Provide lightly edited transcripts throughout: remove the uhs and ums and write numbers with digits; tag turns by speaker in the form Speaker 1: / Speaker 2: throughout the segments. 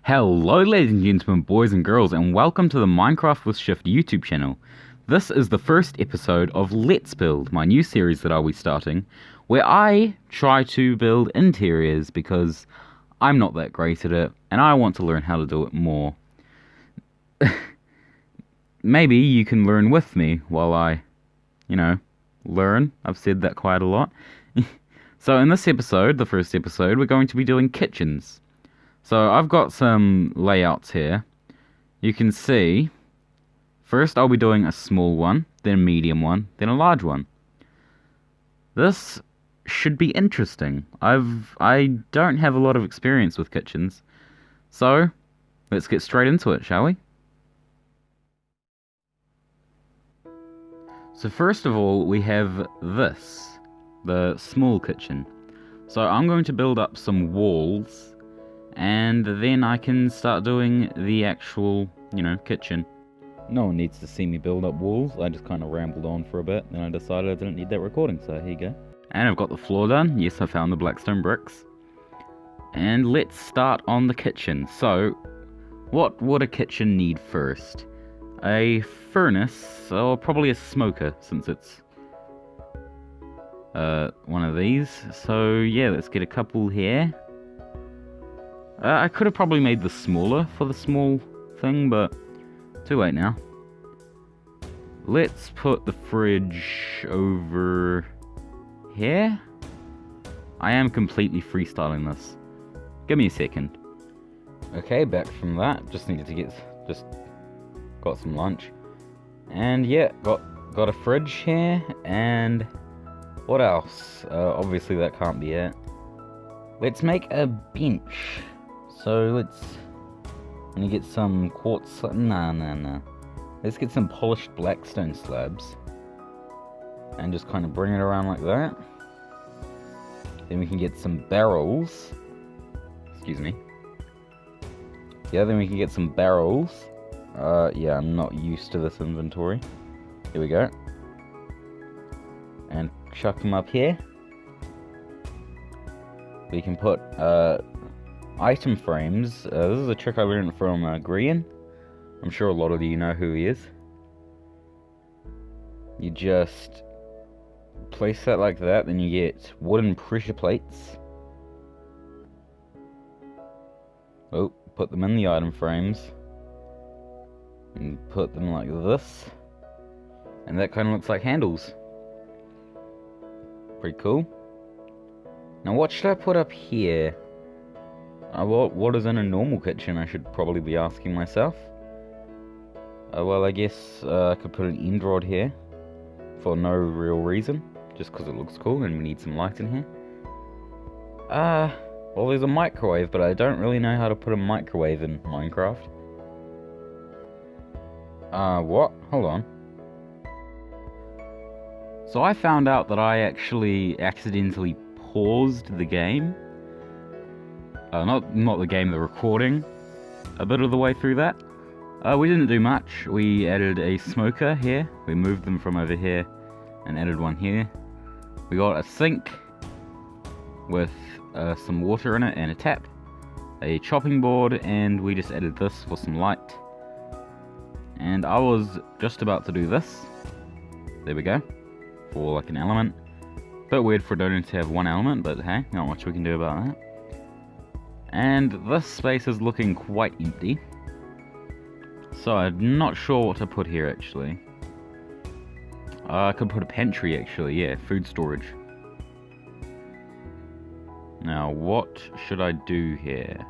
Speaker 1: Hello ladies and gentlemen, boys and girls, and welcome to the Minecraft with Shift YouTube channel. This is the first episode of Let's Build, my new series that I'll be starting, where I try to build interiors because I'm not that great at it, and I want to learn how to do it more. Maybe you can learn with me while I, learn. I've said that quite a lot. So in this episode, the first episode, we're going to be doing kitchens. So I've got some layouts here. You can see, first I'll be doing a small one, then a medium one, then a large one. This should be interesting. I don't have a lot of experience with kitchens. So, let's get straight into it, shall we? So first of all, we have this, the small kitchen. So I'm going to build up some walls, and then I can start doing the actual, kitchen. No one needs to see me build up walls. I just kind of rambled on for a bit, then I decided I didn't need that recording, so here you go. And I've got the floor done. Yes, I found the Blackstone bricks. And let's start on the kitchen. So, what would a kitchen need first? A furnace, or probably a smoker, since it's one of these. So yeah, let's get a couple here. I could have probably made this smaller for the small thing, but too late now. Let's put the fridge over here. I am completely freestyling this. Give me a second. Okay, back from that. Just needed to got some lunch. And yeah, got a fridge here, and what else? Obviously that can't be it. Let's make a bench. So let's get some quartz. Nah. Let's get some polished Blackstone slabs and just kind of bring it around like that. Then we can get some barrels. Excuse me. Yeah, then we can get some barrels. Yeah, I'm not used to this inventory. Here we go. And chuck them up here. We can put item frames. This is a trick I learned from Grian. I'm sure a lot of you know who he is. You just place that like that, then you get wooden pressure plates. Oh, put them in the item frames. And put them like this. And that kind of looks like handles. Pretty cool. Now what should I put up here? What is in a normal kitchen, I should probably be asking myself. Well, I guess I could put an end rod here. For no real reason. Just because it looks cool and we need some light in here. Well, there's a microwave, but I don't really know how to put a microwave in Minecraft. What? Hold on. So I found out that I actually accidentally paused the game. Not the game, the recording. A bit of the way through that. We didn't do much. We added a smoker here. We moved them from over here and added one here. We got a sink with some water in it and a tap. A chopping board, and we just added this for some light. And I was just about to do this. There we go. For like an element. Bit weird for Donut to have one element, but hey, not much we can do about that. And this space is looking quite empty. So I'm not sure what to put here actually. I could put a pantry actually, yeah, food storage. Now what should I do here?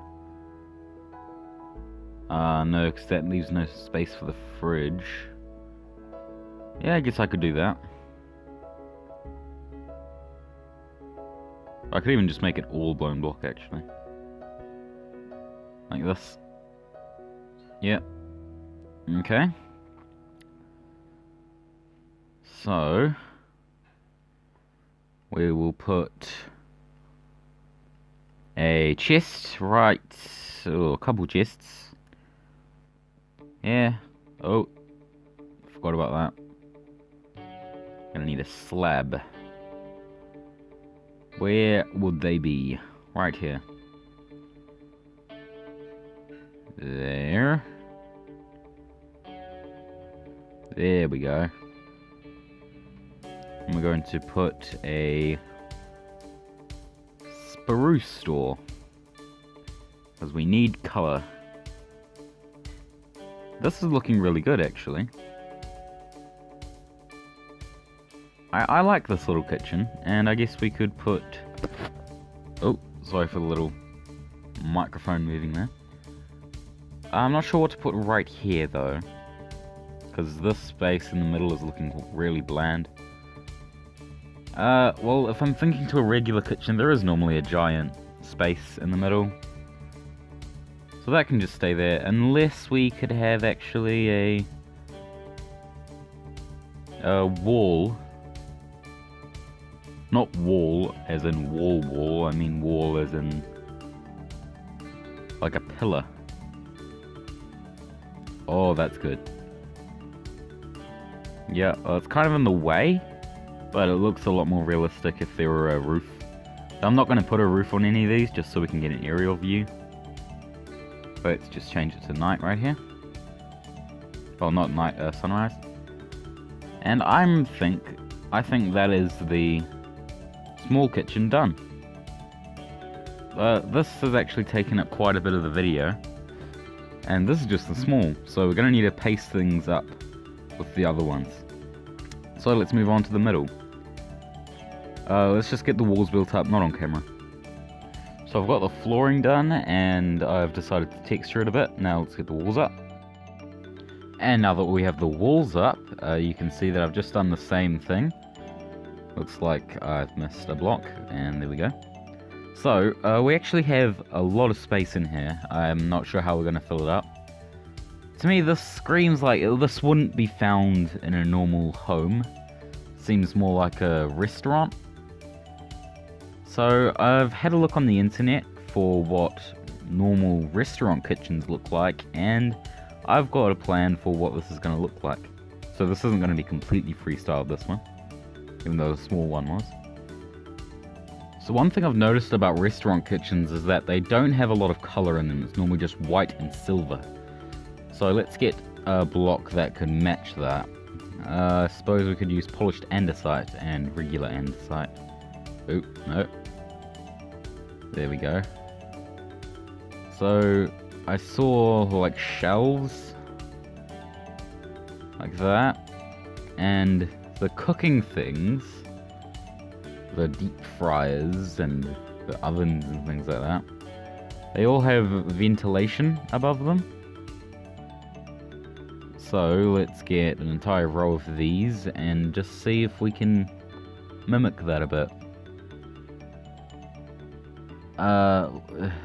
Speaker 1: No, because that leaves no space for the fridge. Yeah, I guess I could do that. I could even just make it all bone block actually. Like this. Yep. Okay. So we will put a chest right, a couple chests. Yeah. Oh, forgot about that. Gonna need a slab. Where would they be? Right here. There. There we go. And we're going to put a Spruce store. Because we need colour. This is looking really good, actually. I like this little kitchen, and I guess we could put... Oh, sorry for the little microphone moving there. I'm not sure what to put right here, though. Because this space in the middle is looking really bland. Well, if I'm thinking to a regular kitchen, there is normally a giant space in the middle. So that can just stay there, unless we could have actually a wall. Not wall as in wall, I mean wall as in like a pillar. Oh, that's good. Yeah, it's kind of in the way, but it looks a lot more realistic if there were a roof. So I'm not going to put a roof on any of these, just so we can get an aerial view. Let's just change it to night right here. Well, not night, sunrise. And I think that is the small kitchen done. This has actually taken up quite a bit of the video. And this is just the small, so we're going to need to pace things up with the other ones. So let's move on to the middle. Let's just get the walls built up, not on camera. So I've got the flooring done, and I've decided to texture it a bit. Now let's get the walls up. And now that we have the walls up, you can see that I've just done the same thing. Looks like I've missed a block, and there we go. So, we actually have a lot of space in here. I'm not sure how we're going to fill it up. To me, this screams like this wouldn't be found in a normal home. Seems more like a restaurant. So, I've had a look on the internet for what normal restaurant kitchens look like, and I've got a plan for what this is going to look like. So this isn't going to be completely freestyle, this one, even though the small one was. So one thing I've noticed about restaurant kitchens is that they don't have a lot of colour in them. It's normally just white and silver. So let's get a block that could match that. I suppose we could use polished andesite and regular andesite. Oop, no. There we go. So I saw like shelves like that, and the cooking things, the deep fryers and the ovens and things like that, they all have ventilation above them. So let's get an entire row of these and just see if we can mimic that a bit.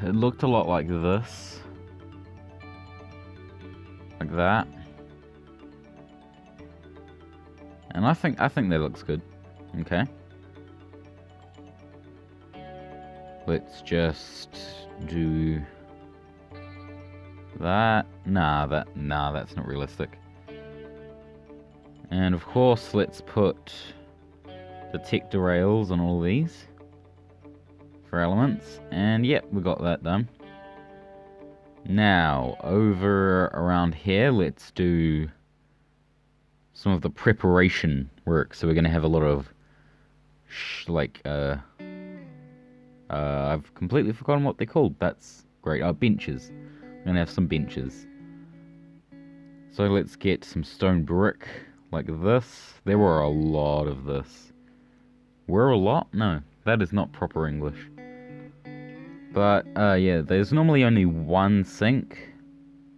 Speaker 1: It looked a lot like this. Like that. And I think that looks good. Okay. Let's just do that. Nah, that's not realistic. And of course, let's put detector rails on all these for elements. And yep, we got that done. Now, over around here, let's do some of the preparation work. So we're going to have a lot of I've completely forgotten what they're called. That's great. Benches. We're going to have some benches. So let's get some stone brick like this. There were a lot of this. Were a lot? No, that is not proper English. But, yeah, there's normally only one sink.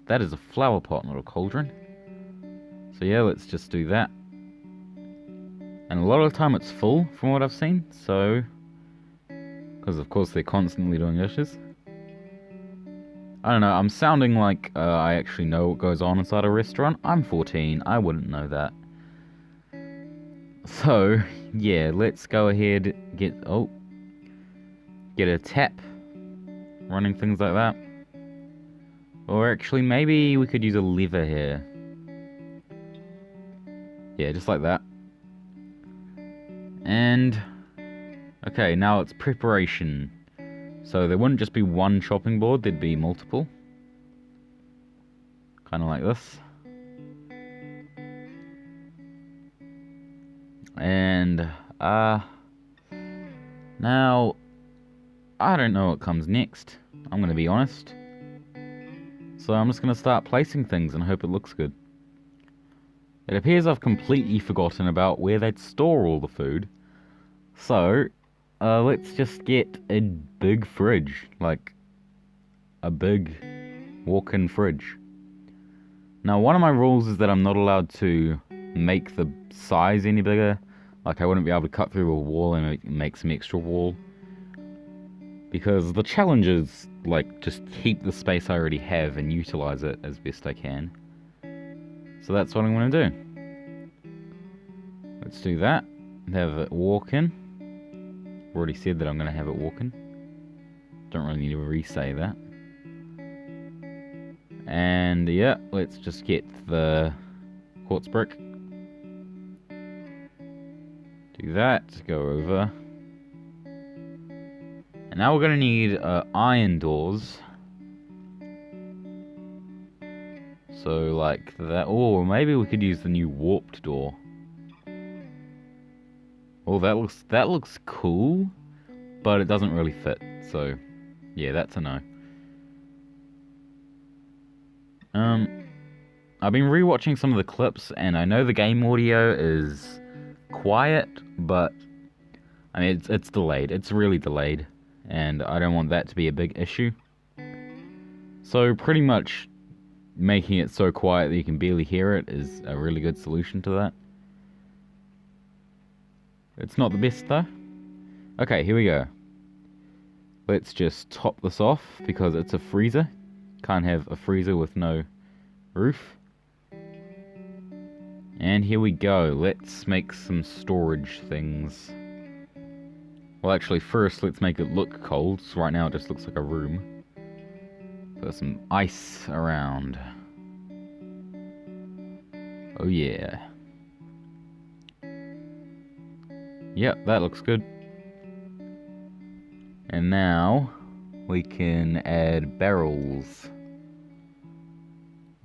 Speaker 1: That is a flower pot, not a cauldron. So yeah, let's just do that. And a lot of the time it's full, from what I've seen, so... because of course they're constantly doing dishes. I don't know, I'm sounding like I actually know what goes on inside a restaurant. I'm 14, I wouldn't know that. So, yeah, let's go ahead, get a tap, running things like that. Or actually, maybe we could use a lever here. Yeah, just like that. And, okay, now it's preparation. So there wouldn't just be one chopping board, there'd be multiple. Kind of like this. And, now, I don't know what comes next. I'm going to be honest. So I'm just going to start placing things and hope it looks good. It appears I've completely forgotten about where they'd store all the food. So, let's just get a big fridge. Like, a big walk-in fridge. Now, one of my rules is that I'm not allowed to make the size any bigger. Like, I wouldn't be able to cut through a wall and make some extra wall. Because the challenge is, like, just keep the space I already have and utilize it as best I can. So that's what I'm going to do. Let's do that. Have it walk in. Already said that I'm going to have it walk in. Don't really need to re-say that. And yeah, let's just get the quartz brick. Do that, go over. And now we're going to need iron doors. So like that. Or maybe we could use the new warped door. Oh, that looks cool, but it doesn't really fit. So yeah, that's a no. I've been rewatching some of the clips, and I know the game audio is quiet, but I mean it's delayed. It's really delayed, and I don't want that to be a big issue. So pretty much making it so quiet that you can barely hear it is a really good solution to that. It's not the best though. Okay, here we go. Let's just top this off because it's a freezer. Can't have a freezer with no roof. And here we go. Let's make some storage things. Well, actually, first let's make it look cold. So right now it just looks like a room. Put some ice around. Oh yeah. Yep, that looks good. And now we can add barrels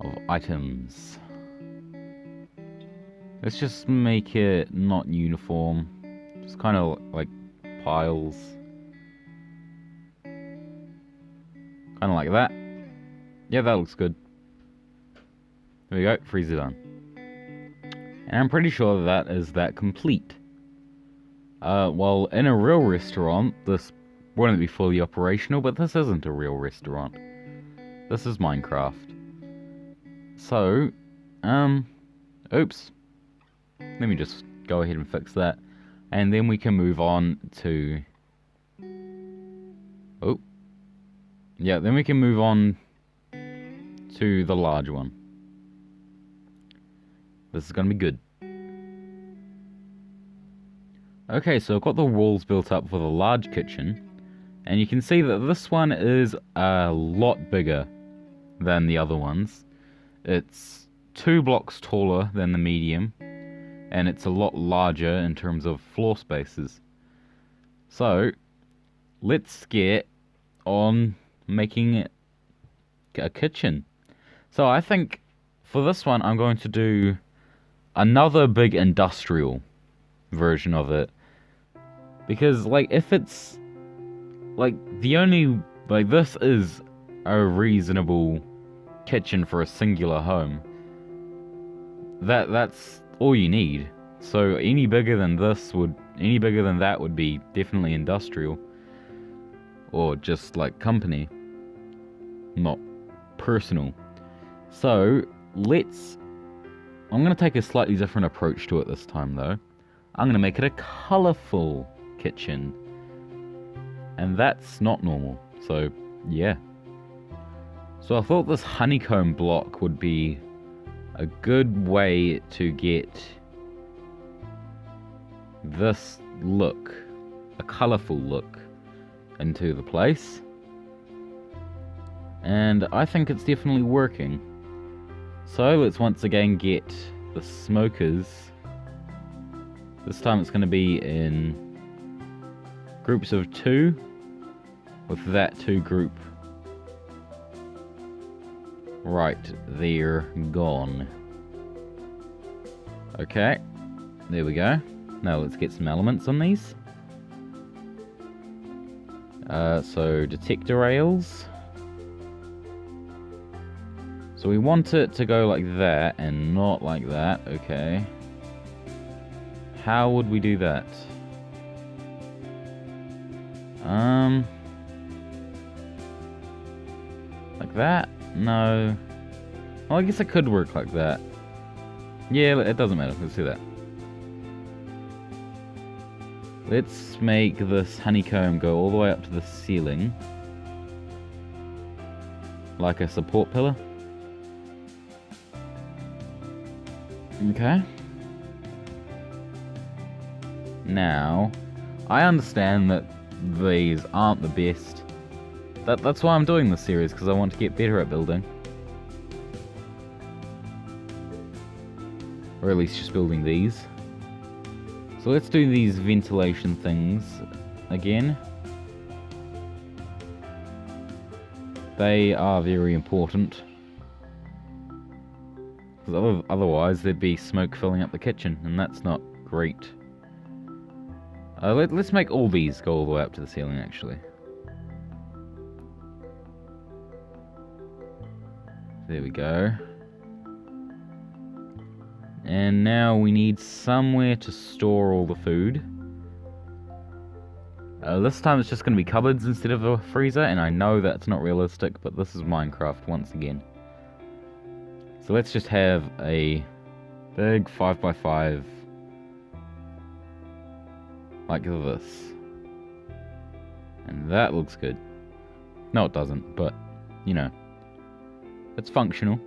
Speaker 1: of items. Let's just make it not uniform. Just kind of like piles. Kind of like that. Yeah, that looks good. There we go, freezer done. And I'm pretty sure that is that complete. Well, in a real restaurant, this wouldn't be fully operational, but this isn't a real restaurant. This is Minecraft. So, oops. Let me just go ahead and fix that. And then we can move on to... Oh. Yeah, then we can move on to the large one. This is going to be good. Okay, so I've got the walls built up for the large kitchen. And you can see that this one is a lot bigger than the other ones. It's 2 blocks taller than the medium. And it's a lot larger in terms of floor spaces. So, let's get on making it a kitchen. So I think for this one I'm going to do another big industrial version of it. Because, like, if it's... Like, the only... Like, this is a reasonable kitchen for a singular home. That's all you need. So any bigger than this would... Any bigger than that would be definitely industrial. Or just, like, company. Not personal. So, let's... I'm going to take a slightly different approach to it this time, though. I'm going to make it a colourful kitchen. And that's not normal. So, yeah. So I thought this honeycomb block would be a good way to get this look, a colourful look, into the place. And I think it's definitely working. So let's once again get the smokers. This time it's going to be in groups of 2 with that 2 group. Right, they're gone. Okay, there we go. Now let's get some elements on these. So detector rails. So we want it to go like that and not like that. Okay. How would we do that? Like that? No. Well, I guess it could work like that. Yeah, it doesn't matter. Let's do that. Let's make this honeycomb go all the way up to the ceiling. Like a support pillar. Okay. Now, I understand that these aren't the best. That's why I'm doing this series, because I want to get better at building. Or at least just building these. So let's do these ventilation things again. They are very important. Because otherwise there'd be smoke filling up the kitchen, and that's not great. Let's make all these go all the way up to the ceiling, actually. There we go. And now we need somewhere to store all the food. This time it's just going to be cupboards instead of a freezer, and I know that's not realistic, but this is Minecraft once again. So let's just have a big 5x5 like this. And that looks good. No, it doesn't, but, you know, it's functional.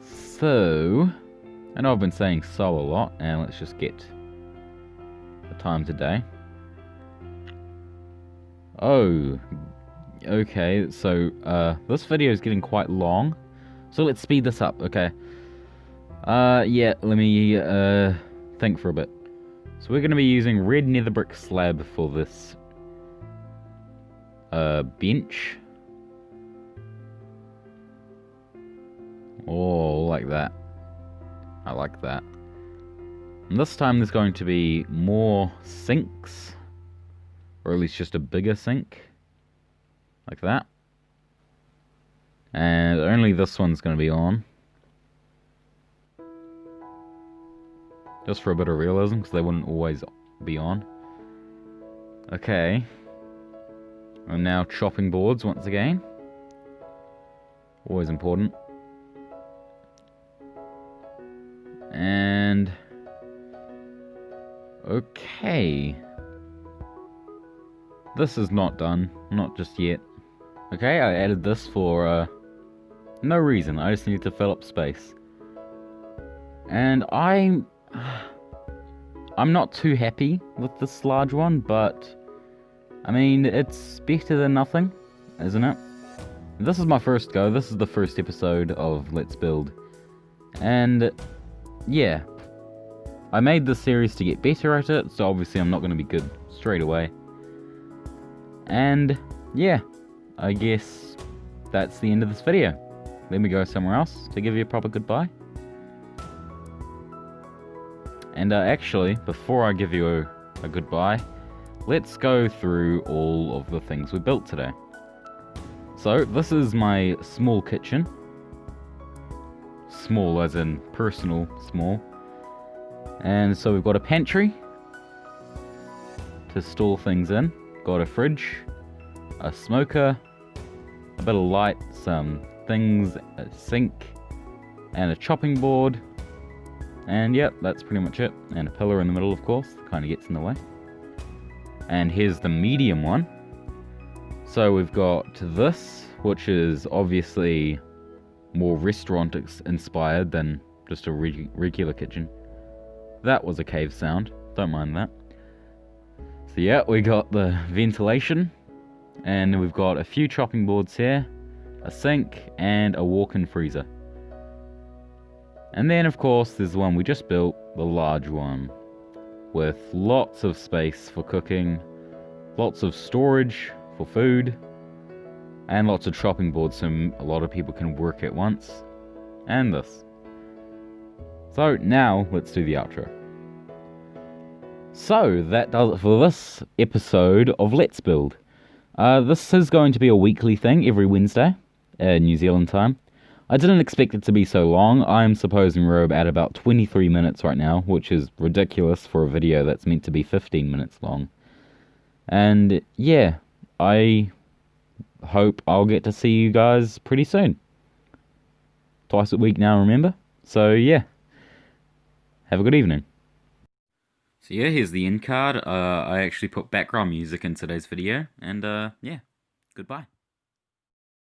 Speaker 1: So, I know I've been saying so a lot, and let's just get the time today. Oh, okay, so, this video is getting quite long, so let's speed this up, okay? Yeah, let me, think for a bit. So we're going to be using red nether brick slab for this, bench. Oh, like that. I like that. And this time there's going to be more sinks. Or at least just a bigger sink. Like that. And only this one's going to be on. Just for a bit of realism, because they wouldn't always be on. Okay. And now chopping boards once again. Always important. And okay, this is not done, not just yet. Okay, I added this for no reason. I just need to fill up space, and I'm not too happy with this large one, but I mean, it's better than nothing, isn't it? This is my first go. This is the first episode of Let's Build, and yeah, I made this series to get better at it, so obviously I'm not going to be good straight away. And yeah, I guess that's the end of this video. Let me go somewhere else to give you a proper goodbye. And actually, before I give you a goodbye, let's go through all of the things we built today. So, this is my small kitchen. Small as in personal small. And so we've got a pantry to store things in. Got a fridge, a smoker, a bit of light, some things, a sink, and a chopping board. And yep, that's pretty much it. And a pillar in the middle, of course, kind of gets in the way. And here's the medium one. So we've got this, which is obviously more restaurant inspired than just a regular kitchen. That was a cave sound, don't mind that. So yeah, we got the ventilation, and we've got a few chopping boards here, a sink, and a walk-in freezer. And then of course there's the one we just built, the large one, with lots of space for cooking, lots of storage for food, and lots of chopping boards so a lot of people can work at once, and this. So now let's do the outro. So that does it for this episode of Let's Build. This is going to be a weekly thing every Wednesday, New Zealand time. I didn't expect it to be so long. I'm supposing we're at about 23 minutes right now, which is ridiculous for a video that's meant to be 15 minutes long. And yeah, I hope I'll get to see you guys pretty soon. Twice a week now, remember? So yeah, have a good evening. So yeah, here's the end card. I actually put background music in today's video, and yeah, goodbye.